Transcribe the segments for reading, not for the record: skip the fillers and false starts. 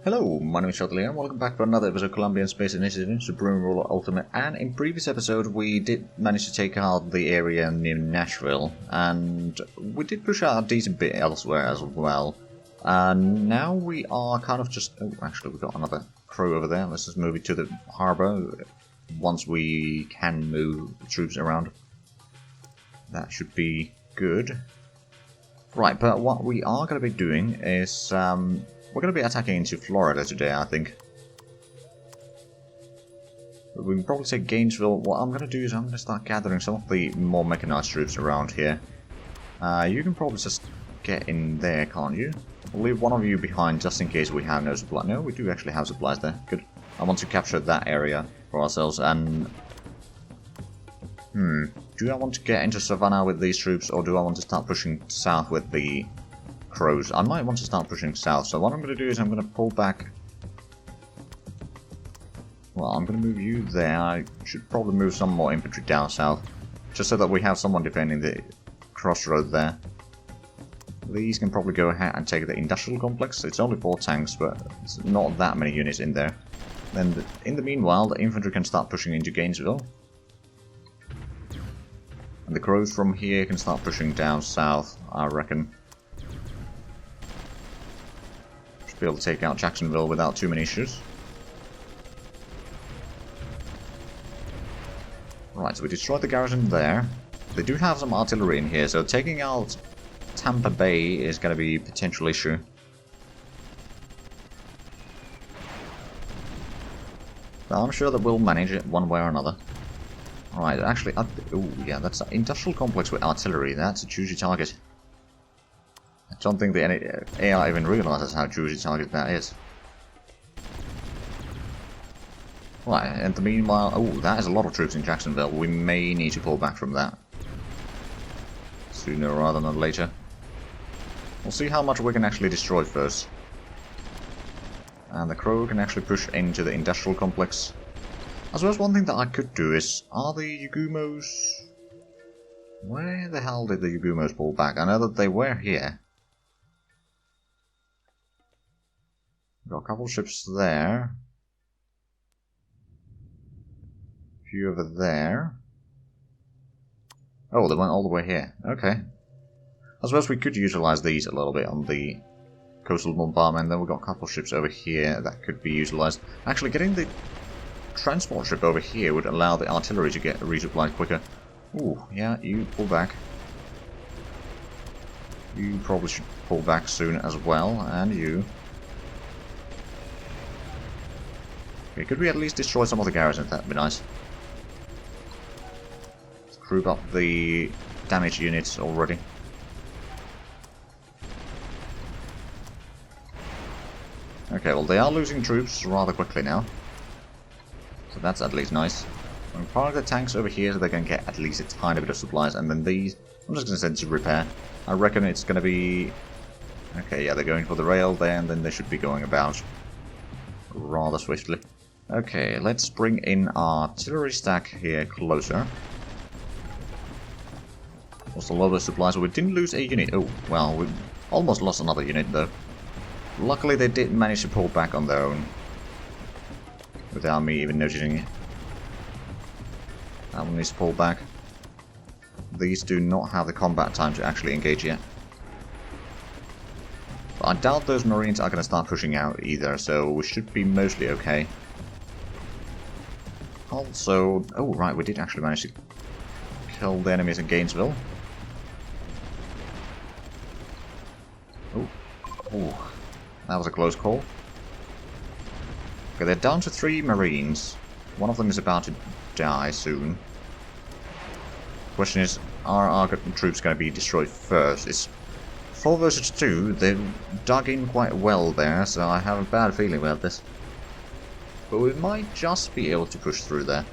Hello, my name is Shottley and welcome back to another episode of Colombian Space Initiative Supreme Ruler Ultimate. And in previous episode we did manage to take out the area near Nashville, and we did push out a decent bit elsewhere as well. And now we are kind of just... Oh, actually we've got another crew over there. Let's just move it to the harbour once we can move the troops around. That should be good. Right, but what we are going to be doing is... we're going to be attacking into Florida today, I think. But we can probably take Gainesville. What I'm going to do is I'm going to start gathering some of the more mechanized troops around here. You can probably just get in there, can't you? We'll leave one of you behind just in case we have no supply. No, we do actually have supplies there. Good. I want to capture that area for ourselves and... Do I want to get into Savannah with these troops, or do I want to start pushing south with the... Crows? I might want to start pushing south, so what I'm going to do is I'm going to pull back. Well, I'm going to move you there. I should probably move some more infantry down south, just so that we have someone defending the crossroad there. These can probably go ahead and take the industrial complex. It's only 4 tanks, but it's not that many units in there. Then, in the meanwhile, the infantry can start pushing into Gainesville. And the crows from here can start pushing down south, I reckon. Be able to take out Jacksonville without too many issues. Right, so we destroyed the garrison there. They do have some artillery in here, so taking out Tampa Bay is going to be a potential issue. But I'm sure that we'll manage it one way or another. Right, actually, oh yeah, that's an industrial complex with artillery. That's a choosy target. I don't think the AI even realizes how choosy target that is. Right, and the meanwhile... Oh, that is a lot of troops in Jacksonville. We may need to pull back from that. Sooner rather than later. We'll see how much we can actually destroy first. And the Crow can actually push into the industrial complex. I suppose one thing that I could do is... Are the Yugumos... Where the hell did the Yugumos pull back? I know that they were here. Got a couple ships there. A few over there. Oh, they went all the way here. Okay. I suppose we could utilize these a little bit on the coastal bombardment. Then we've got a couple ships over here that could be utilized. Actually, getting the transport ship over here would allow the artillery to get resupplied quicker. Ooh, yeah, you pull back. You probably should pull back soon as well, and you... Okay, could we at least destroy some of the garrisons? That'd be nice. Let's group up the damaged units already. Okay, well they are losing troops rather quickly now. So that's at least nice. I'm going to park the tanks over here so they can get at least a tiny bit of supplies, and then these, I'm just going to send to repair. I reckon it's going to be... Okay, yeah, they're going for the rail there, and then they should be going about rather swiftly. Okay, let's bring in our artillery stack here closer. Lost a lot of supplies, but we didn't lose a unit. Oh, well, we almost lost another unit though. Luckily they did manage to pull back on their own. Without me even noticing it. That one needs to pull back. These do not have the combat time to actually engage yet. But I doubt those Marines are going to start pushing out either, so we should be mostly okay. Also... Oh, right, we did actually manage to kill the enemies in Gainesville. Oh, that was a close call. Okay, they're down to 3 Marines. One of them is about to die soon. Question is, are our troops going to be destroyed first? It's 4 versus 2. They've dug in quite well there, so I have a bad feeling about this. But we might just be able to push through there.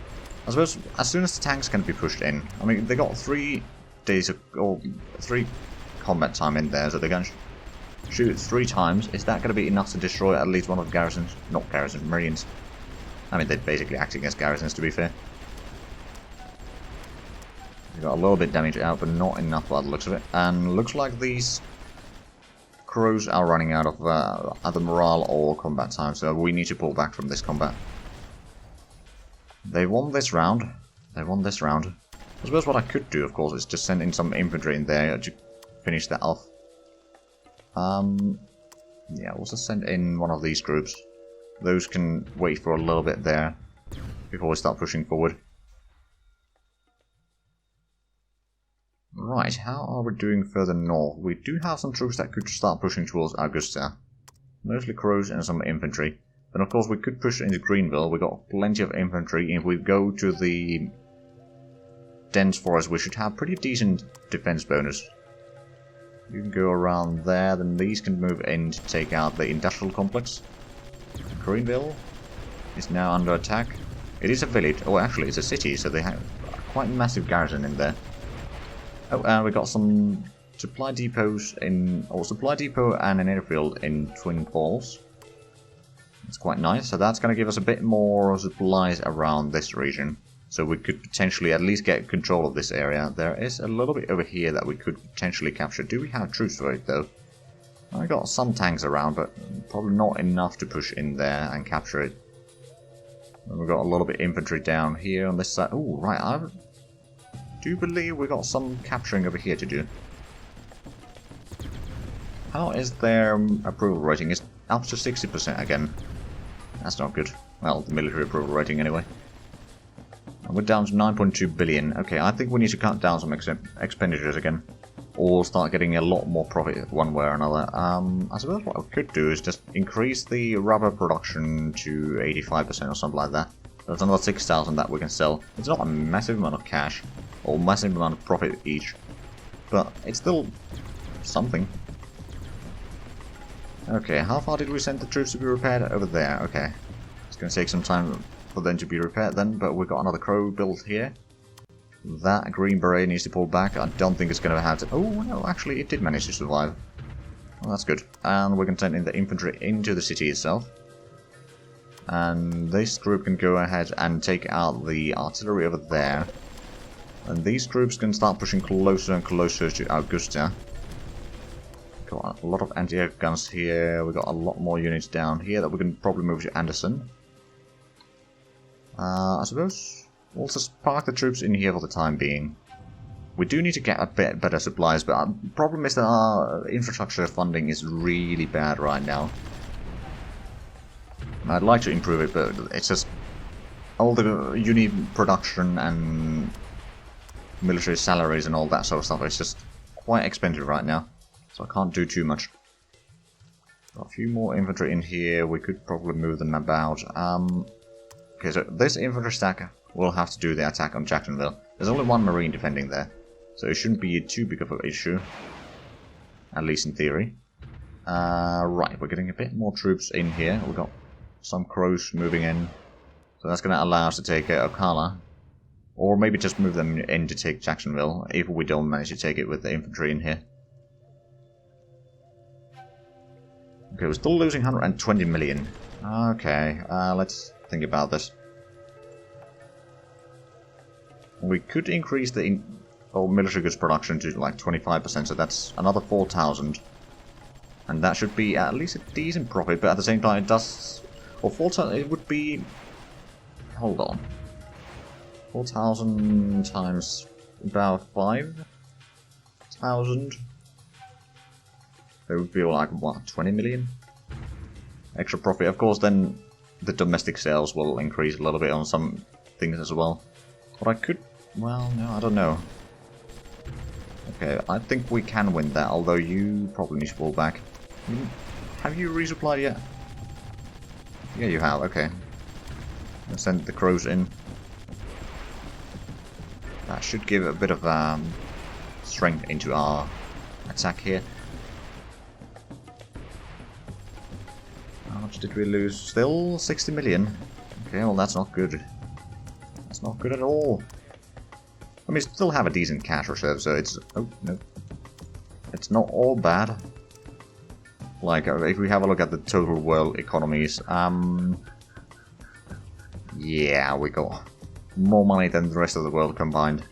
I suppose as soon as the tanks can be pushed in. I mean, they got 3 days of, or 3 combat time in there, so they're going to shoot 3 times. Is that going to be enough to destroy at least one of the garrisons? Not garrisons, Marines. I mean, they're basically acting as garrisons, to be fair. They got a little bit damage out, but not enough by the looks of it. And looks like these crews are running out of either morale or combat time, so we need to pull back from this combat. They won this round. They won this round. I suppose what I could do, of course, is just send in some infantry in there to finish that off. Yeah, we'll just send in one of these groups. Those can wait for a little bit there before we start pushing forward. Right, how are we doing further north? We do have some troops that could start pushing towards Augusta. Mostly crews and some infantry. Then of course we could push into Greenville. We got plenty of infantry. If we go to the dense forest, we should have pretty decent defense bonus. You can go around there, then these can move in to take out the industrial complex. Greenville is now under attack. It is a village. Oh, actually it's a city, so they have quite a massive garrison in there. Oh, and we got some supply depots in, or supply depot and an airfield in Twin Falls. It's quite nice, so that's going to give us a bit more supplies around this region. So we could potentially at least get control of this area. There is a little bit over here that we could potentially capture. Do we have troops for it though? I got some tanks around, but probably not enough to push in there and capture it. And we've got a little bit infantry down here on this side. Oh, right, I do believe we got some capturing over here to do. How is their approval rating? It's up to 60% again. That's not good. Well, the military approval rating anyway. And we're down to 9.2 billion. Okay, I think we need to cut down some expenditures again. Or start getting a lot more profit one way or another. I suppose what I could do is just increase the rubber production to 85% or something like that. There's another 6,000 that we can sell. It's not a massive amount of cash, or massive amount of profit each, but it's still something. Okay, how far did we send the troops to be repaired? Over there, okay. It's going to take some time for them to be repaired then, but we've got another crow built here. That Green Beret needs to pull back. I don't think it's going to have to... Oh, no, actually it did manage to survive. Well, that's good. And we can send in the infantry into the city itself. And this group can go ahead and take out the artillery over there. And these groups can start pushing closer and closer to Augusta. Got a lot of anti-air guns here. We've got a lot more units down here that we can probably move to Anderson. I suppose we'll just park the troops in here for the time being. We do need to get a bit better supplies, but the problem is that our infrastructure funding is really bad right now. I'd like to improve it, but it's just all the unit production and military salaries and all that sort of stuff is just quite expensive right now, so I can't do too much. Got a few more infantry in here. We could probably move them about. Okay, so this infantry stack will have to do the attack on Jacksonville. There's only one marine defending there, so it shouldn't be too big of an issue, at least in theory. Right, we're getting a bit more troops in here. We've got some crows moving in, so that's going to allow us to take Ocala, or maybe just move them in to take Jacksonville if we don't manage to take it with the infantry in here. Okay, we're still losing 120 million. Okay, let's think about this. We could increase the military goods production to like 25%, so that's another 4,000. And that should be at least a decent profit, but at the same time it does... Or 4,000, it would be... Hold on. 4,000 times about 5,000? It would be like, what, 20 million? Extra profit. Of course, then the domestic sales will increase a little bit on some things as well. But I could... Well, no, I don't know. Okay, I think we can win that, although you probably need to fall back. Have you resupplied yet? Yeah, you have, okay. Let's send the crows in. That should give a bit of strength into our attack here. How much did we lose? Still 60 million. Okay, well that's not good. That's not good at all. I mean, still have a decent cash reserve, so it's... Oh, no. It's not all bad. Like, if we have a look at the total world economies, yeah, we got more money than the rest of the world combined.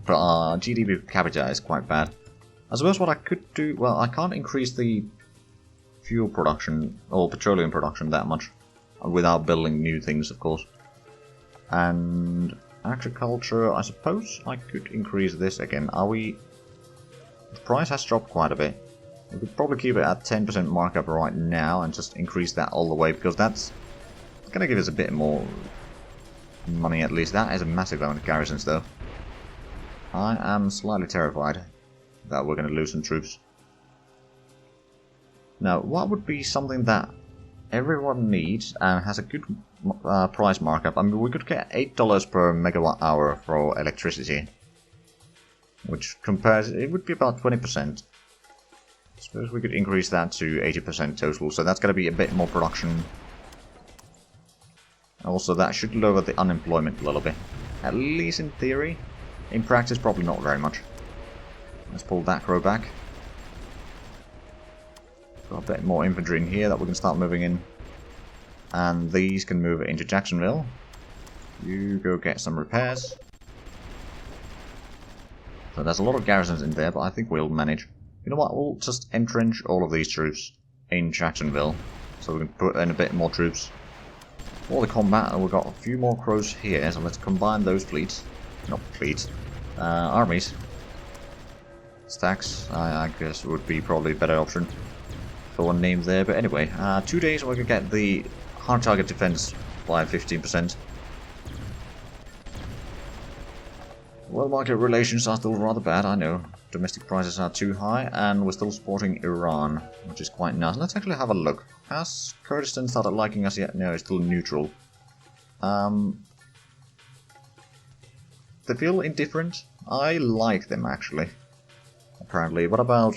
But our GDP per capita is quite bad. I suppose what I could do... Well, I can't increase the fuel production, or petroleum production that much, without building new things, of course. And agriculture, I suppose I could increase this again. Are we... The price has dropped quite a bit. We could probably keep it at 10% markup right now and just increase that all the way, because that's going to give us a bit more money at least. That is a massive amount of garrisons though. I am slightly terrified that we're going to lose some troops. Now, what would be something that everyone needs and has a good price markup? I mean, we could get $8 per megawatt hour for electricity, which compares, it would be about 20%. I suppose we could increase that to 80% total, so that's going to be a bit more production. Also, that should lower the unemployment a little bit. At least in theory. In practice, probably not very much. Let's pull that crow back. Got a bit more infantry in here that we can start moving in. And these can move into Jacksonville. You go get some repairs. So there's a lot of garrisons in there, but I think we'll manage. You know what, we'll just entrench all of these troops in Jacksonville. So we can put in a bit more troops for the combat, and we've got a few more crows here, so let's combine those fleets. Not fleets. Armies. Stacks, I guess would be probably a better option for one name there, but anyway. 2 days we can get the hard target defense by 15%. World market relations are still rather bad, I know. Domestic prices are too high, and we're still supporting Iran, which is quite nice. Let's actually have a look. Has Kurdistan started liking us yet? No, it's still neutral. They feel indifferent. I like them, actually. Apparently. What about...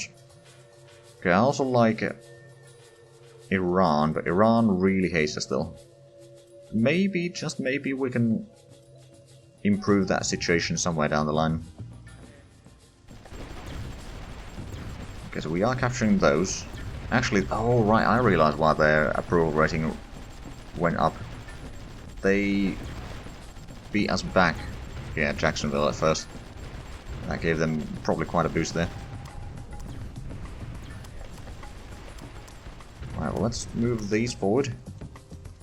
Okay, I also like Iran, but Iran really hates us still. Maybe, just maybe, we can improve that situation somewhere down the line. Okay, so we are capturing those. Actually, oh right, I realized why their approval rating went up. They beat us back. Yeah, Jacksonville at first. That gave them probably quite a boost there. Right, well, let's move these forward.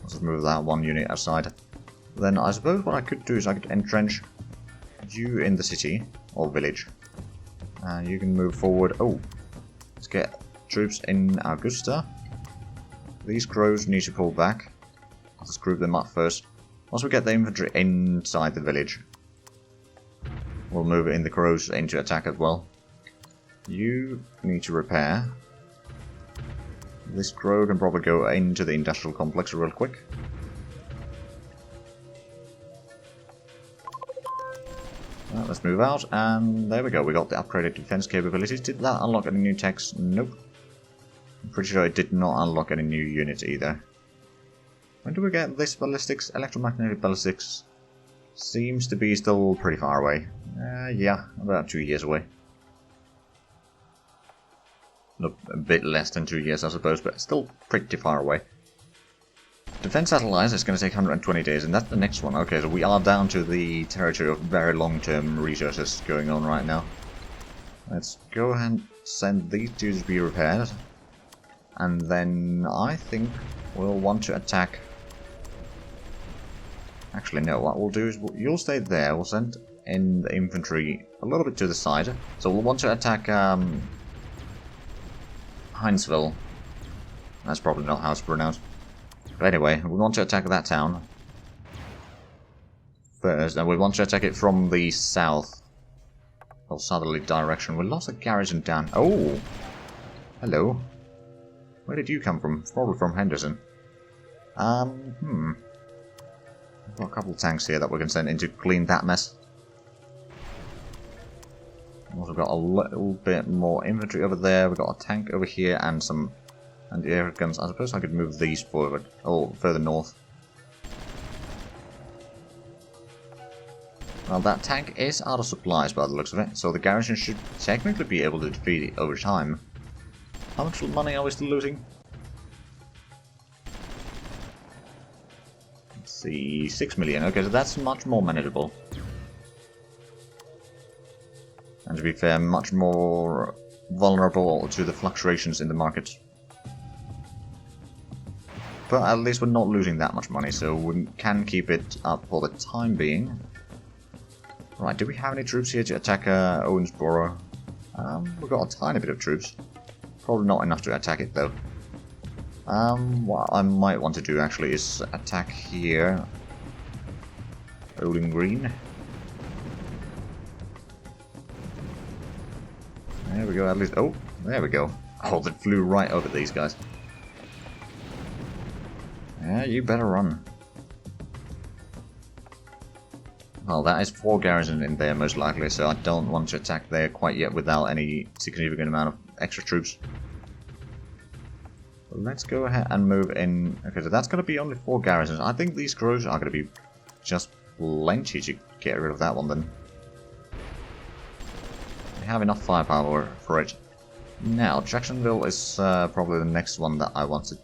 Let's move that one unit aside. Then I suppose what I could do is I could entrench you in the city, or village. And you can move forward. Oh, let's get troops in Augusta. These crows need to pull back. Let's group them up first. Once we get the infantry inside the village, we'll move in the crows into attack as well. You need to repair. This crow can probably go into the industrial complex real quick. Well, let's move out, and there we go. We got the upgraded defense capabilities. Did that unlock any new techs? Nope. I'm pretty sure it did not unlock any new units either. When do we get this ballistics? Electromagnetic ballistics seems to be still pretty far away. Yeah, about 2 years away. Look, a bit less than 2 years, I suppose, but still pretty far away. Defense satellites is going to take 120 days, and that's the next one. Okay, so we are down to the territory of very long-term resources going on right now. Let's go ahead and send these two to be repaired. And then I think we'll want to attack... Actually, no, what we'll do is you'll stay there. We'll send in the infantry a little bit to the side. So we'll want to attack Hinesville. That's probably not how it's pronounced. But anyway, we want to attack that town first, and we want to attack it from the south, or southerly direction. We lost a garrison down. Oh! Hello. Where did you come from? Probably from Henderson. We've got a couple of tanks here that we can send in to clean that mess. We've also got a little bit more infantry over there. We've got a tank over here and some anti-air guns. I suppose I could move these forward, or further north. Well, that tank is out of supplies by the looks of it, so the garrison should technically be able to defeat it over time. How much money are we still losing? Let's see, 6 million. Okay, so that's much more manageable. And to be fair, much more vulnerable to the fluctuations in the market. But at least we're not losing that much money, so we can keep it up for the time being. Right, do we have any troops here to attack Owensboro? We've got a tiny bit of troops. Probably not enough to attack it, though. What I might want to do, actually, is attack here. Bowling Green. There we go, at least... Oh, there we go. Oh, that flew right over these guys. Yeah, you better run. Well, that is 4 garrisons in there, most likely, so I don't want to attack there quite yet without any significant amount of extra troops. Let's go ahead and move in. Okay, so that's going to be only 4 garrisons. I think these crows are going to be just plenty to get rid of that one, then. We have enough firepower for it. Now, Jacksonville is probably the next one that I want to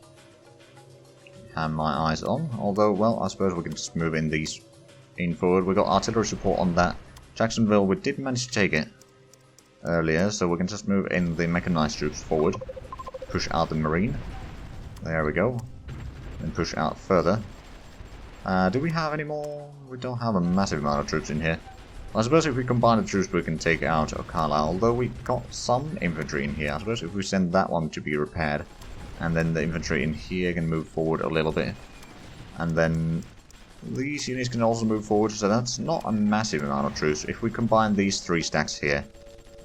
have my eyes on. Although, well, I suppose we can just move in these in forward. We got artillery support on that. Jacksonville, we did manage to take it earlier, so we can just move in the mechanized troops forward. Push out the marine. There we go. And push out further. Do we have any more? We don't have a massive amount of troops in here. I suppose if we combine the troops we can take out Ocala, although we got some infantry in here. I suppose if we send that one to be repaired, and then the infantry in here can move forward a little bit. And then these units can also move forward, so that's not a massive amount of troops. If we combine these 3 stacks here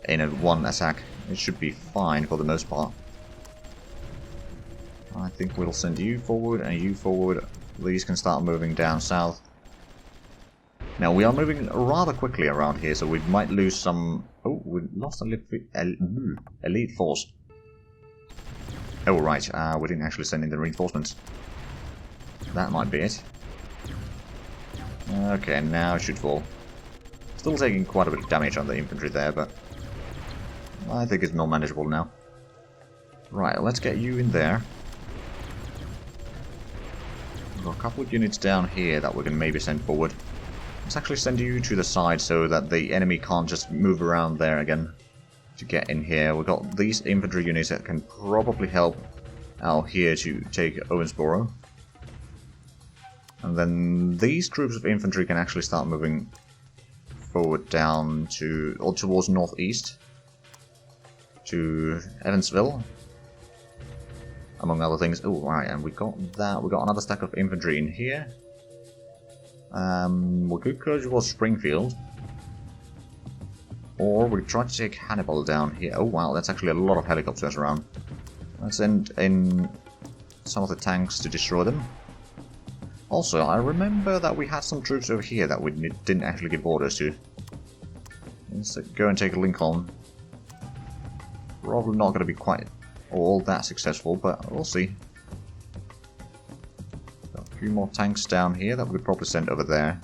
in one attack, it should be fine for the most part. I think we'll send you forward and you forward. These can start moving down south. Now, we are moving rather quickly around here, so we might lose some... Oh, we lost an elite force. Oh, right, we didn't actually send in the reinforcements. That might be it. Okay, now it should fall. Still taking quite a bit of damage on the infantry there, but I think it's more manageable now. Right, let's get you in there. We've got a couple of units down here that we can maybe send forward. Let's actually send you to the side so that the enemy can't just move around there again to get in here. We've got these infantry units that can probably help out here to take Owensboro. And then these groups of infantry can actually start moving forward down to, or towards northeast, to Evansville, among other things. Oh, right, and we got that. We got another stack of infantry in here. We could go towards Springfield, or we try to take Hannibal down here. Oh wow, that's actually a lot of helicopters around. Let's send in some of the tanks to destroy them. Also, I remember that we had some troops over here that we didn't actually give orders to. Let's go and take Lincoln. Probably not going to be quite all that successful, but we'll see. Got a few more tanks down here that we could probably send over there.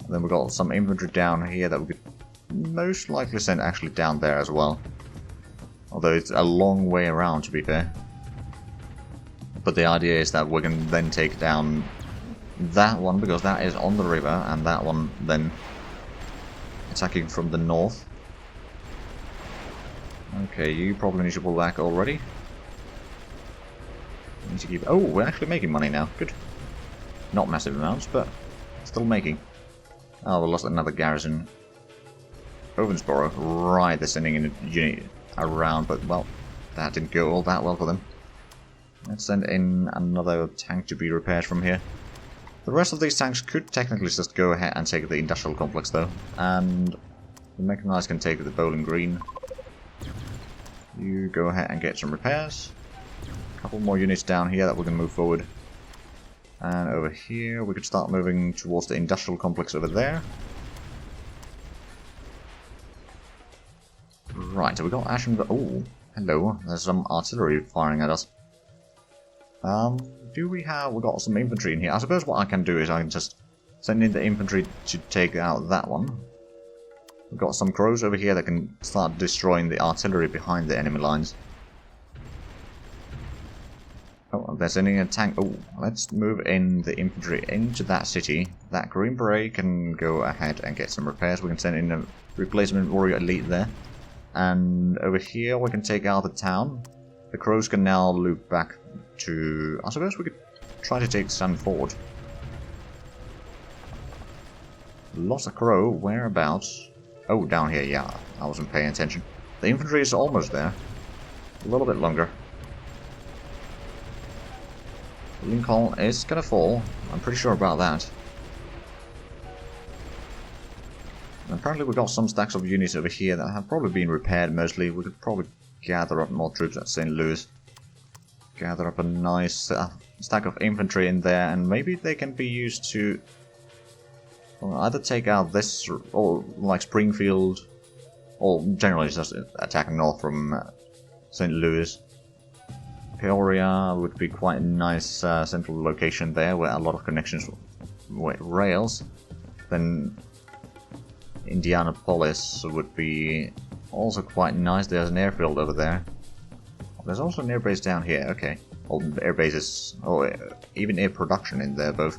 And then we've got some infantry down here that we could most likely send actually down there as well. Although it's a long way around, to be fair. But the idea is that we can then take down that one, because that is on the river, and that one then attacking from the north. Okay, you probably need to pull back already. Need to keep... Oh, we're actually making money now. Good. Not massive amounts, but still making. Oh, we lost another garrison. Owensboro. Right, they're sending in a unit around, but, well, that didn't go all that well for them. Let's send in another tank to be repaired from here. The rest of these tanks could technically just go ahead and take the industrial complex, though. And the mechanized can take the Bowling Green. You go ahead and get some repairs. A couple more units down here that we can move forward. And over here, we could start moving towards the industrial complex over there. Right, so we got Ashton. Oh, hello. There's some artillery firing at us. Do we have... We've got some infantry in here. I suppose what I can do is I can just send in the infantry to take out that one. We've got some crows over here that can start destroying the artillery behind the enemy lines. Oh, they're sending a tank. Oh, let's move in the infantry into that city. That Green Beret can go ahead and get some repairs. We can send in a replacement warrior elite there. And over here we can take out the town. The crows can now loop back to... I suppose we could try to take Sun Fort. Lost a crow. Whereabouts? Oh, down here, yeah. I wasn't paying attention. The infantry is almost there. A little bit longer. Lincoln is gonna fall. I'm pretty sure about that. And apparently we got some stacks of units over here that have probably been repaired mostly. We could probably gather up more troops at St. Louis. Gather up a nice stack of infantry in there, and maybe they can be used to either take out this, or like Springfield, or generally just attack north from St. Louis. Peoria would be quite a nice central location there, where a lot of connections with rails. Then Indianapolis would be also quite nice. There's an airfield over there. There's also an airbase down here, okay. Well, air bases, even air production in there both.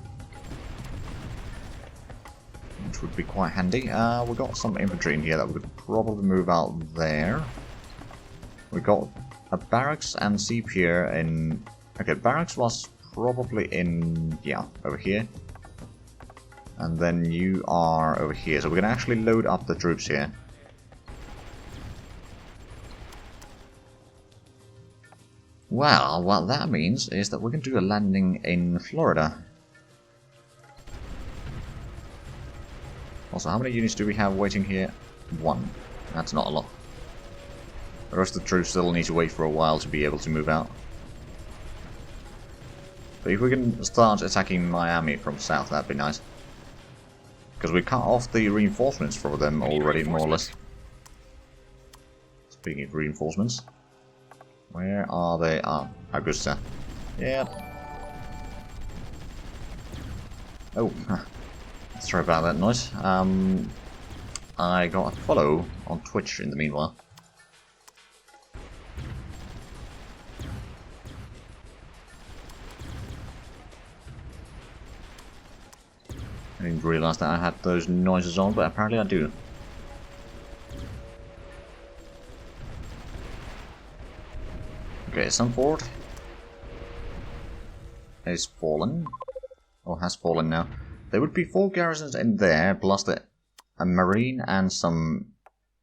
Which would be quite handy. We got some infantry in here that we could probably move out there. We got a barracks and sea pier in... Okay, barracks was probably in... yeah, over here. And then you are over here, so we can actually load up the troops here. Well, what that means is that we can do a landing in Florida. Also, how many units do we have waiting here? 1. That's not a lot. The rest of the troops still need to wait for a while to be able to move out. But if we can start attacking Miami from south, that'd be nice. Because we cut off the reinforcements for them already, more or less. Speaking of reinforcements. Where are they? Ah, Augusta. Yep. Oh, sorry about that noise. I got a follow on Twitch in the meanwhile. I didn't realise that I had those noises on, but apparently I do. Okay, Sunford is fallen, or has fallen now. There would be 4 garrisons in there, plus a marine and some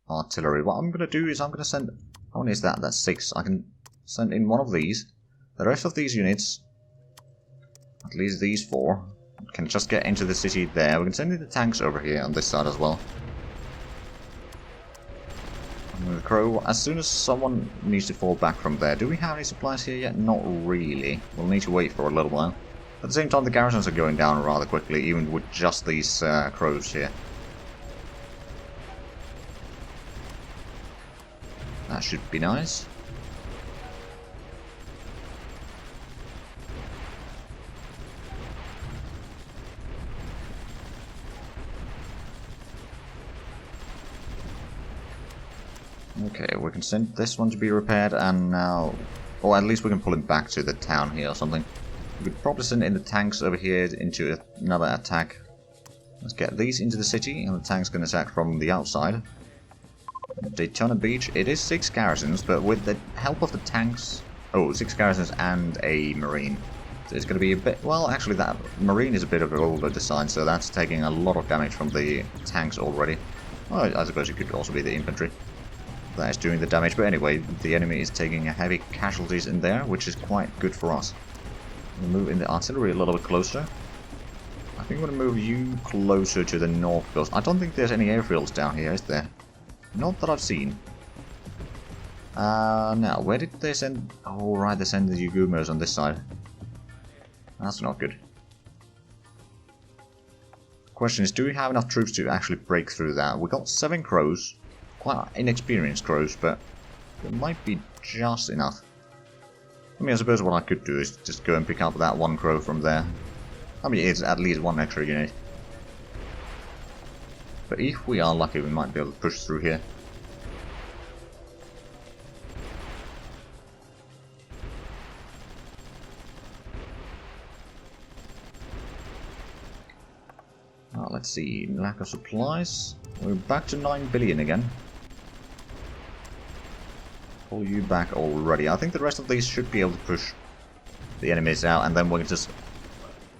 artillery. What I'm going to do is I'm going to send... How many is that? That's 6. I can send in one of these. The rest of these units, at least these 4, can just get into the city there. We can send in the tanks over here on this side as well. The crow, as soon as someone needs to fall back from there. Do we have any supplies here yet? Not really. We'll need to wait for a little while. At the same time, the garrisons are going down rather quickly, even with just these crows here. That should be nice. Okay, we can send this one to be repaired, and now... Or at least we can pull him back to the town here or something. We could probably send in the tanks over here into another attack. Let's get these into the city, and the tanks can attack from the outside. Daytona Beach, it is 6 garrisons, but with the help of the tanks... Oh, 6 garrisons and a marine. So it's going to be a bit... Well, actually, that marine is a bit of an older design, so that's taking a lot of damage from the tanks already. Well, I suppose it could also be the infantry. That is doing the damage, but anyway, the enemy is taking heavy casualties in there, which is quite good for us. We'll move in the artillery a little bit closer. I think I'm going to move you closer to the north coast. I don't think there's any airfields down here, is there? Not that I've seen. Now, where did they send... Oh, right, they send the Yugumos on this side. That's not good. The question is, do we have enough troops to actually break through that? We got 7 crows. Quite inexperienced crows, but it might be just enough. I mean, I suppose what I could do is just go and pick up that 1 crow from there. I mean, it's at least 1 extra unit. But if we are lucky, we might be able to push through here. Let's see, lack of supplies. We're back to 9 billion again. pull you back already. I think the rest of these should be able to push the enemies out, and then we can just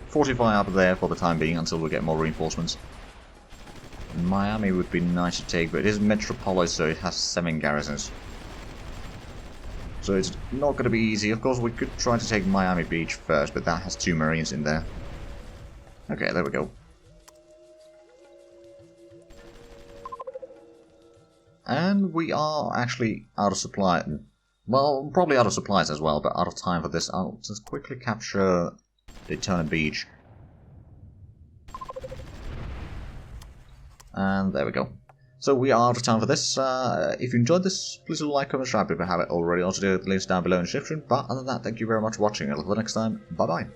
fortify up there for the time being until we get more reinforcements. Miami would be nice to take, but it is metropolis, so it has 7 garrisons. So it's not going to be easy. Of course, we could try to take Miami Beach first, but that has 2 Marines in there. Okay, there we go. And we are actually out of supply. Well, probably out of supplies as well, but out of time for this. I'll just quickly capture Daytona Beach. And there we go. So we are out of time for this. If you enjoyed this, please like, comment, subscribe if you haven't already. Also, do the links down below in the description. But other than that, thank you very much for watching. Until next time, bye bye.